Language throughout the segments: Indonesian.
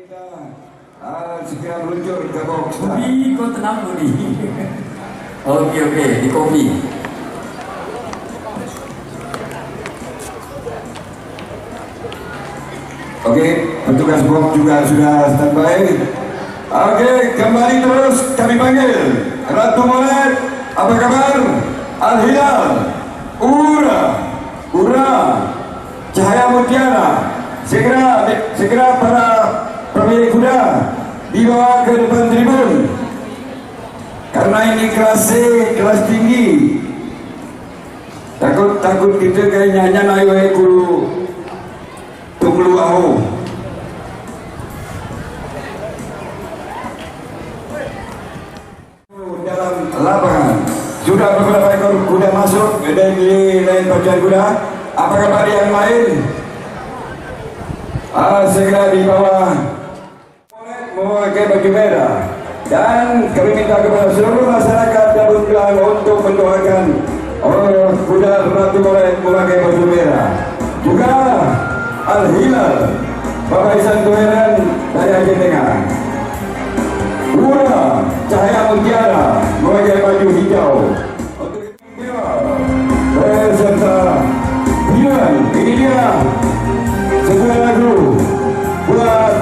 Segera meluncur ke box. Kopi, kau tenang Budi. Oke, di kopi. Oke, petugas box juga sudah standby. Oke, kembali terus kami panggil Ratu Molet, apa kabar? Al Hilal, Ura, Cahaya Mutiara. Segera para pemilik kuda dibawa ke depan tribun. Karena ini kelas C, kelas tinggi. Takut kita kayak nyanyi naik kulu tungluahu. Dalam lapangan sudah beberapa ekor kuda masuk dari lain bagian kuda. Apa kabar yang lain? Segera di bawah memakai baju merah, dan kami minta kepada seluruh masyarakat dan undangan untuk mendoakan kuda Ratu Molet memakai baju merah. Juga Al Hilal, Bapak Isan Tuheran dari Aceh Tengah. Ura, Cahaya Mutiara memakai baju hijau. Beserta Bilan, ini dia sebuah lagu buat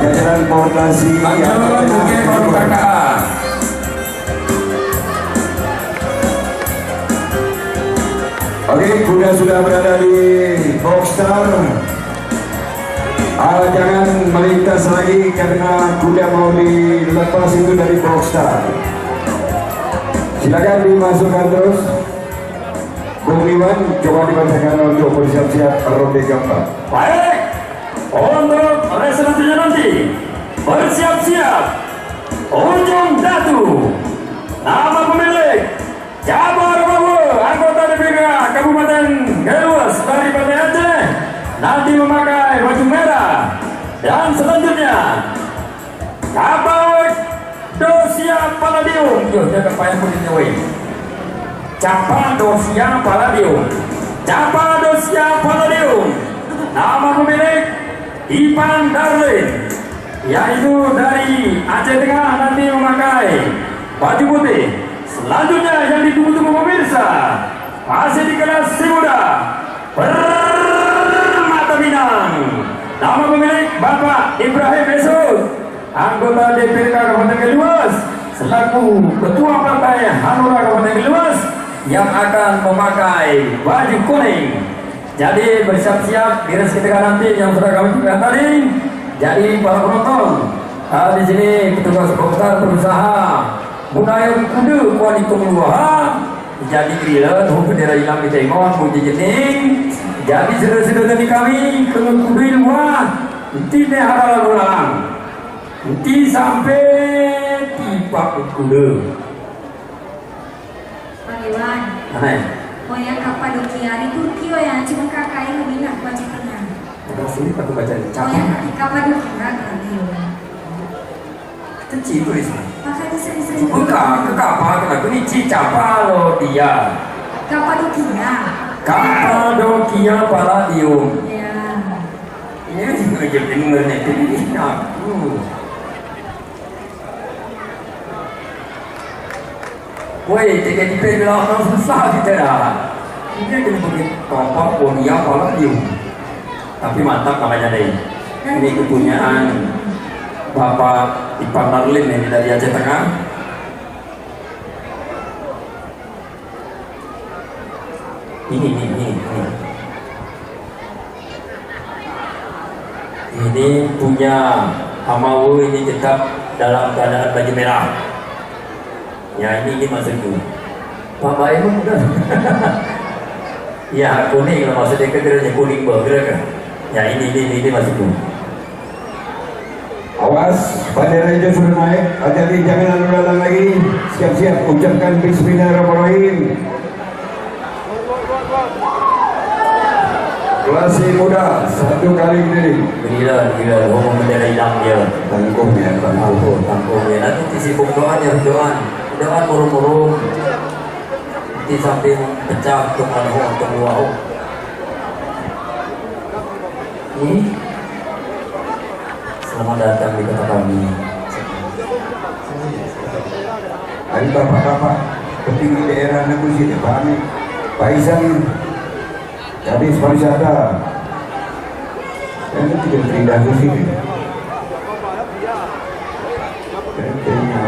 jajaran portasi Oke, kuda sudah berada di box star. Jangan melintas lagi karena kuda mau dilepas itu dari box star. Silakan dimasukkan terus. Bung Iwan coba dibacakan untuk bersiap-siap ronde keempat. Baik, untuk race selanjutnya nanti bersiap-siap Ujung Datu. Nama pemilik Jabar Bawa, anggota DPK Kabupaten Geluas dari Banda Aceh, nanti memakai baju merah. Dan selanjutnya Capadocia Palladium. Yo, dia kepayang putihnya weh. Capadocia Palladium. Capadocia Palladium. Nama pemilik Ipan Darlin, yaitu dari Aceh Tengah, nanti memakai baju putih. Selanjutnya yang ditunggu-tunggu pemirsa, masih di kelas si muda Permata Minang. Nama pemilik Bapak Ibrahim Mesud, anggota DPK Kabupaten Geluas, selaku Ketua Partai Hanura Kabupaten Geluas, yang akan memakai baju kuning. Jadi bersiap-siap di race ketiga nanti yang sudah kami tunjukkan tadi. Jadi para penonton, di sini petugas pemerintah berusaha menayang kuda kualitas luar. Jadi kira bendera hilang kita ingat puji jening. Jadi saudara-saudara dari kami kena kuda luar. Nanti ni harap ulang. Nanti sampai tiba kuda. Bang Iwan, Hai. mau yang Kapadokia di Turki yang cuma kakak yang lebih nak baca tengah. Ada sulit aku baca Mau capang. yang di Kapadokia nanti. Kecil tulis. Makanya sering-sering. Bukan, ke kapal kenapa ini Cicapa loh dia. Kapadokia. Kapadokia Palladium. Ya. Ini juga jadi mengenai ini aku. Woi, jika dipilih orang susah kita dah. Ini jadi begitu Kapadokia Palladium. Tapi mantap namanya deh. Ini kepunyaan Bapak Ipan Darlin ini dari Aceh Tengah. Ini punya Amawu, ini tetap dalam keadaan baju merah. Ya ini maksudku. Bapak Ibu udah. Ya kuning lah maksudnya kegeranya kuning bergerak kan. Ya ini maksudku. Awas, bendera itu sudah naik. Hati-hati jangan lalu-lalang lagi. Siap-siap ucapkan Bismillahirrahmanirrahim. Klasik muda satu kali berdiri. Gila, ngomong bendera hilang dia. Tangguhnya, Tangguhnya. Nanti disibuk doan ya, doan murung-murung. Nanti sampai pecah untuk luau. Ini selamat datang di kota kami. Hari bapak-bapak petinggi daerah negeri sini, Pak Amin, Pak Isan, Kadis Pariwisata, dan tidak pindah ke sini. Tidak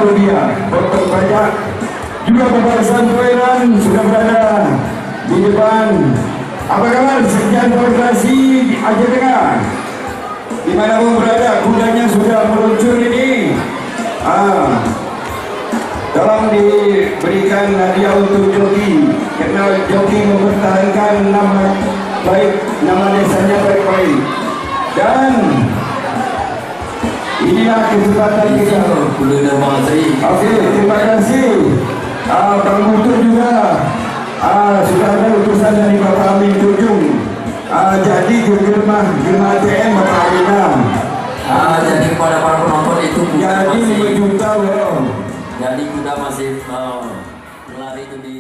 rupiah potong pajak. Juga Bapak Santueran sudah berada di depan. Apa kabar sekian koordinasi di Aceh Tengah? Dimanapun berada, kudanya sudah meluncur ini. Tolong diberikan hadiah untuk joki, karena joki mempertahankan nama baik, nama desanya baik-baik. Dan inilah kesempatan kita. Oke, terima kasih. Bang Butuh juga sudah ada utusan dari Bapak Amin Tujung. Jadi ke Germah ATM Bapak Aminah. Jadi kepada para penonton itu Jadi 5 juta loh. jadi kuda masih lari itu di